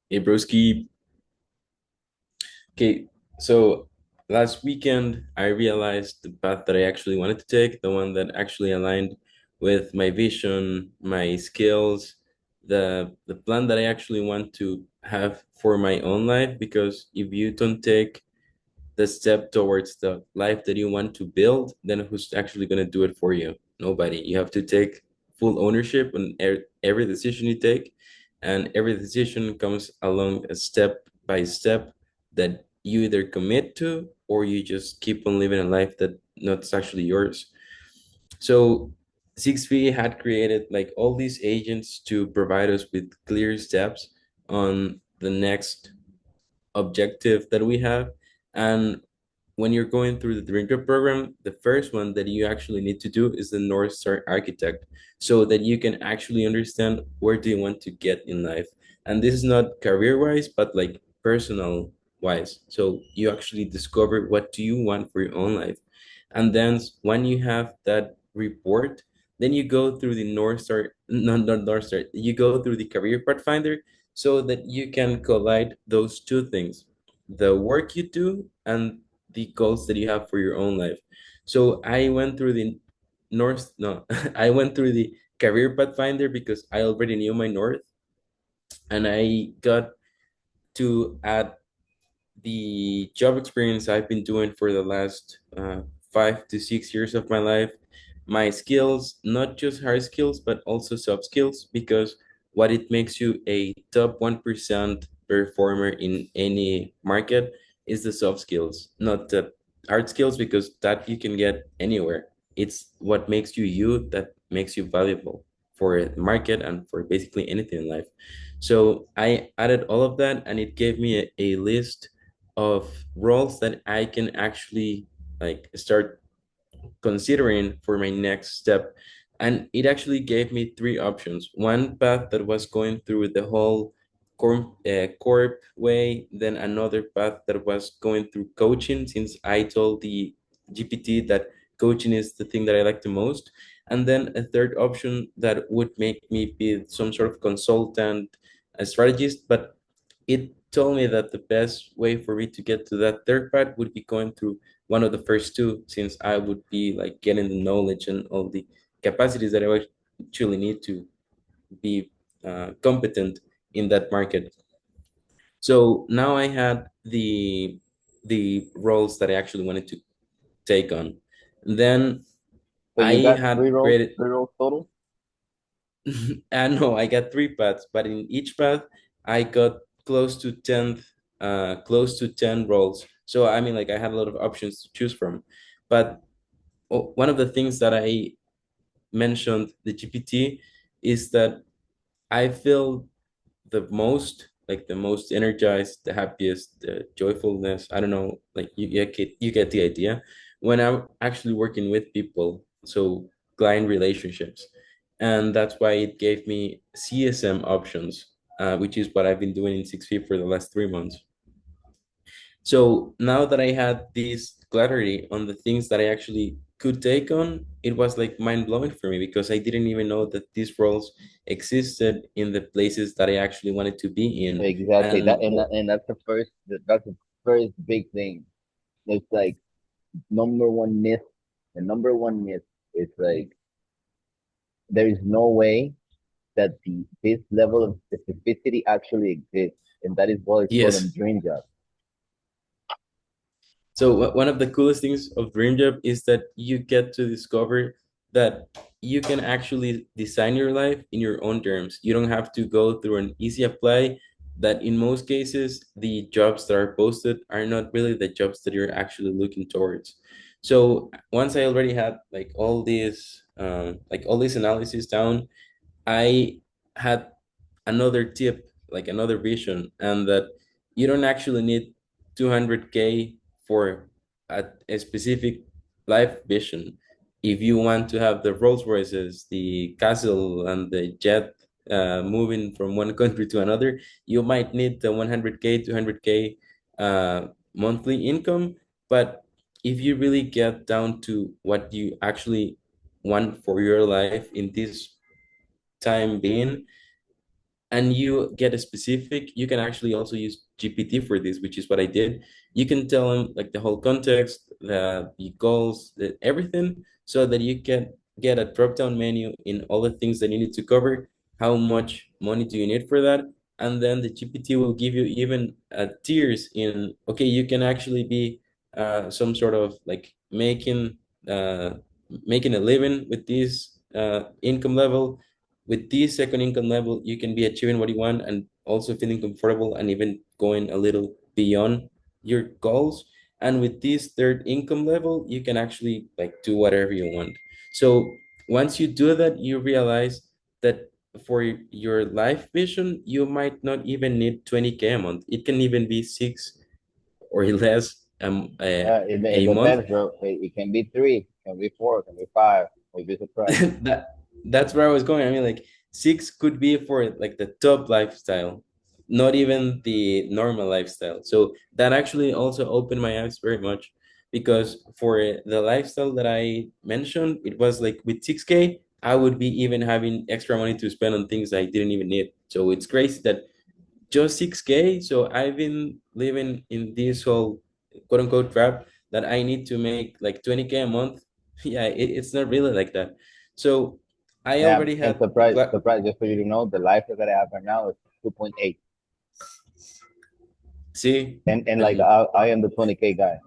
Hey, broski. Okay, so last weekend I realized the path that I actually wanted to take, the one that actually aligned with my vision, my skills, the plan that I actually want to have for my own life. Because if you don't take the step towards the life that you want to build, then who's actually going to do it for you? Nobody. You have to take full ownership on every decision you take, and every decision comes along a step by step that you either commit to or you just keep on living a life that not actually yours. So 6V had created like all these agents to provide us with clear steps on the next objective that we have. And when you're going through the Dream Job program, the first one that you actually need to do is the North Star Architect, so that you can actually understand where do you want to get in life. And this is not career wise, but like personal wise. So you actually discover what do you want for your own life. And then when you have that report, then you go through the North Star, not North Star, you go through the Career Pathfinder so that you can collide those two things, the work you do and the goals that you have for your own life. So I went through the North, no, I went through the Career Pathfinder because I already knew my North, and I got to add the job experience I've been doing for the last 5 to 6 years of my life, my skills, not just hard skills, but also soft skills, because what it makes you a top 1% performer in any market is the soft skills, not the hard skills, because that you can get anywhere. It's what makes you you that makes you valuable for the market and for basically anything in life. So I added all of that, and it gave me a list of roles that I can actually like start considering for my next step. And it actually gave me three options. One path that was going through the whole corp way, then another path that was going through coaching, since I told the GPT that coaching is the thing that I like the most. And then a third option that would make me be some sort of consultant, a strategist. But it told me that the best way for me to get to that third part would be going through one of the first two, since I would be like getting the knowledge and all the capacities that I actually need to be competent in that market. So now I had the roles that I actually wanted to take on. Then So you I got had created, three roles total? I know I got three paths, but in each path I got close to 10 roles. So I mean, like I had a lot of options to choose from. But one of the things that I mentioned the GPT is that I feel the most energized, the happiest, the joyfulness. I don't know, like you get the idea when I'm actually working with people. So client relationships, and that's why it gave me CSM options, which is what I've been doing in 6 feet for the last 3 months. So now that I had this clarity on the things that I actually could take on, it was like mind blowing for me, because I didn't even know that these roles existed in the places that I actually wanted to be in. Exactly. And And that's the first big thing. It's like number one myth. The number one myth is like there is no way that this level of specificity actually exists, and that is what is called a yes, dream job. so one of the coolest things of Dream Job is that you get to discover that you can actually design your life in your own terms. You don't have to go through an easy apply, that in most cases the jobs that are posted are not really the jobs that you're actually looking towards. So once I already had like all this analysis down, I had another tip, like another vision, and that you don't actually need 200K for a specific life vision. If you want to have the Rolls Royces, the castle, and the jet moving from one country to another, you might need the 100K, 200K monthly income. But if you really get down to what you actually want for your life in this time being, and you get a specific, you can actually also use GPT for this, which is what I did. You can tell them like the whole context, the goals, the everything, so that you can get a drop-down menu in all the things that you need to cover. How much money do you need for that? And then the GPT will give you even tiers in, okay, you can actually be some sort of like uh, making a living with this income level. With this second income level, you can be achieving what you want and also feeling comfortable and even going a little beyond your goals. And with this third income level, you can actually like do whatever you want. So once you do that, you realize that for your life vision, you might not even need 20K a month. It can even be six or less It a month. depends, bro. It can be three, it can be four, it can be five. You'd be surprised. That's where I was going. I mean, like six could be for like the top lifestyle, not even the normal lifestyle. So that actually also opened my eyes very much because for the lifestyle that I mentioned, it was like with 6K, I would be even having extra money to spend on things I didn't even need. So it's crazy that just 6K. So I've been living in this whole quote unquote trap that I need to make like 20K a month. Yeah, it's not really like that. So I Yeah, already and had the plan. surprise, just for you to know, the life that I have right now is 2.8. See, And like and I am the 20K guy.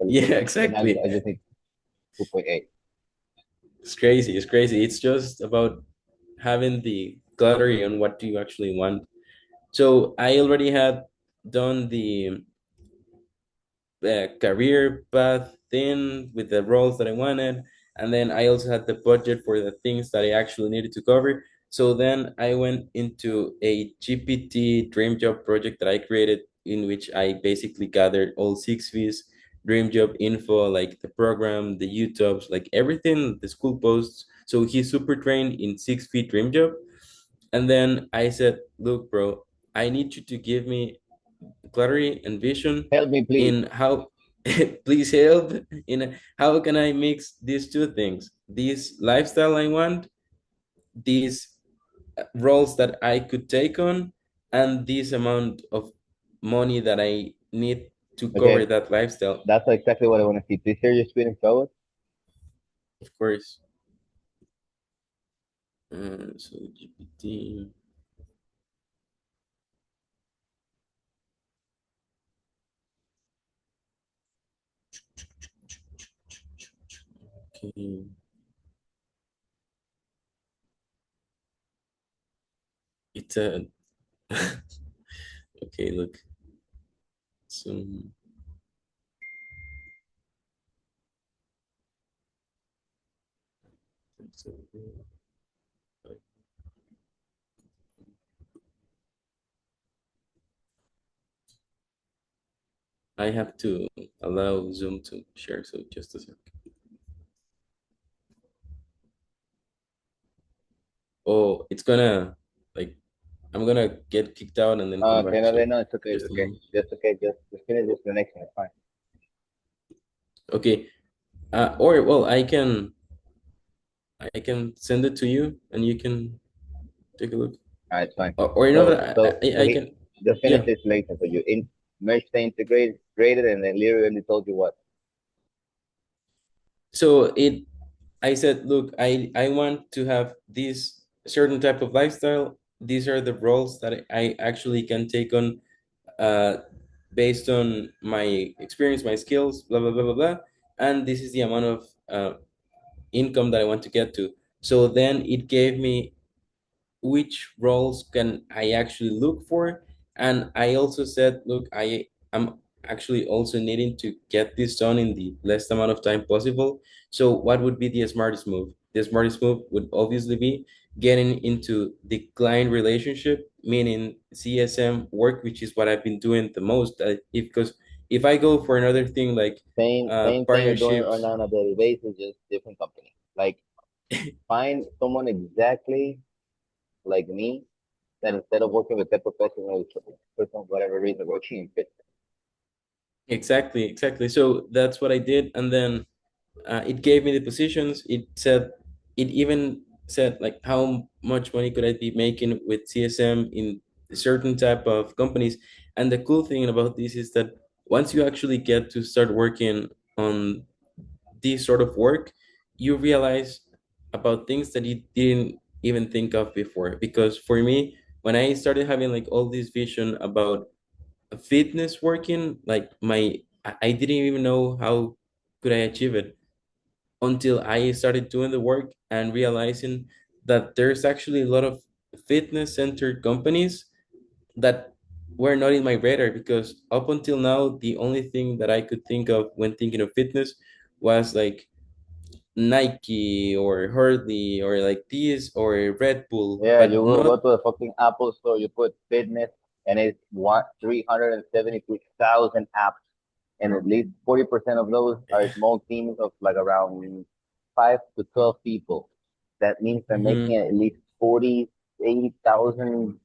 yeah, And exactly. I just need 2.8. It's crazy. It's crazy. It's just about having the clarity on what do you actually want. So I already had done the career path thing with the roles that I wanted. And then I also had the budget for the things that I actually needed to cover. So then I went into a GPT dream job project that I created, in which I basically gathered all 6 V's dream job info, like the program, the YouTubes, like everything, the school posts. So he's super trained in 6 feet dream job. And then I said, look, bro, I need you to give me clarity and vision Help me, please. in how please help in how can I mix these two things, this lifestyle I want, these roles that I could take on, and this amount of money that I need to cover Okay, that lifestyle. that's exactly what I want to see. Please share your screen and show us. Of course. So GPT. Okay. It's a okay, look. So, I have to allow Zoom to share, so just a sec. Oh, it's gonna like I'm gonna get kicked out and then come Okay, back. no, So no, it's okay, it's just a okay. moment. Just okay, just finish this connection. It's fine. Okay. Or well, I can send it to you and you can take a look. All right, it's fine. Or you know So, that so, so I he can. just finish Yeah. this later. So you merge the integrated, and then literally told you what. So I said, look, I want to have this certain type of lifestyle. These are the roles that I actually can take on based on my experience, my skills, blah blah blah blah blah. And this is the amount of income that I want to get to. So then it gave me which roles can I actually look for. And I also said, look, am actually also needing to get this done in the less amount of time possible. So what would be the smartest move? The smartest move would obviously be getting into the client relationship, meaning CSM work, which is what I've been doing the most. If because if I go for another thing like Same thing you're doing right partnerships. now on a daily basis, just different company. Like find someone exactly like me that instead of working with that professional person, whatever reason, working in fit. Exactly, exactly. So that's what I did, and then it gave me the positions. It said it even said like how much money could I be making with CSM in certain type of companies. And the cool thing about this is that once you actually get to start working on this sort of work, you realize about things that you didn't even think of before. Because for me, when I started having like all this vision about fitness working, like I didn't even know how could I achieve it until I started doing the work and realizing that there's actually a lot of fitness centered companies that were not in my radar, because up until now the only thing that I could think of when thinking of fitness was like Nike or Hurley or like this or Red Bull, Yeah, you but will go not. to the fucking Apple store, you put fitness, and it's what 373,000 apps, and at least 40% of those are small teams of like around 5 to 12 people. That means they're making Mhm. at least 48,000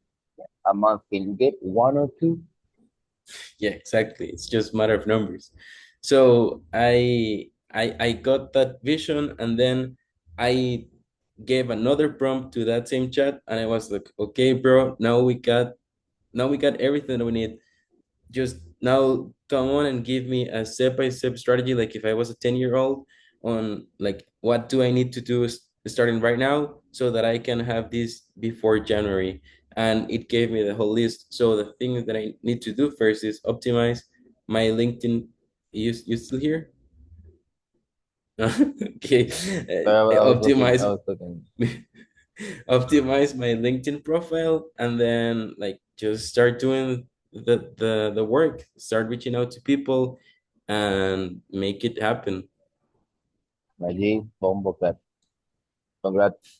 a month. Can you get one or two? Yeah, exactly. It's just matter of numbers. So I got that vision, and then I gave another prompt to that same chat, and I was like, okay, bro, now we got everything that we need. Just now come on and give me a step-by-step strategy, like if I was a 10-year-old, on like what do I need to do starting right now so that I can have this before January. And it gave me the whole list. So the thing that I need to do first is optimize my LinkedIn. You still here? Okay. I Optimize was looking. optimize my LinkedIn profile, and then like just start doing the work, start reaching out to people and make it happen. My G, bombo clap. Congrats.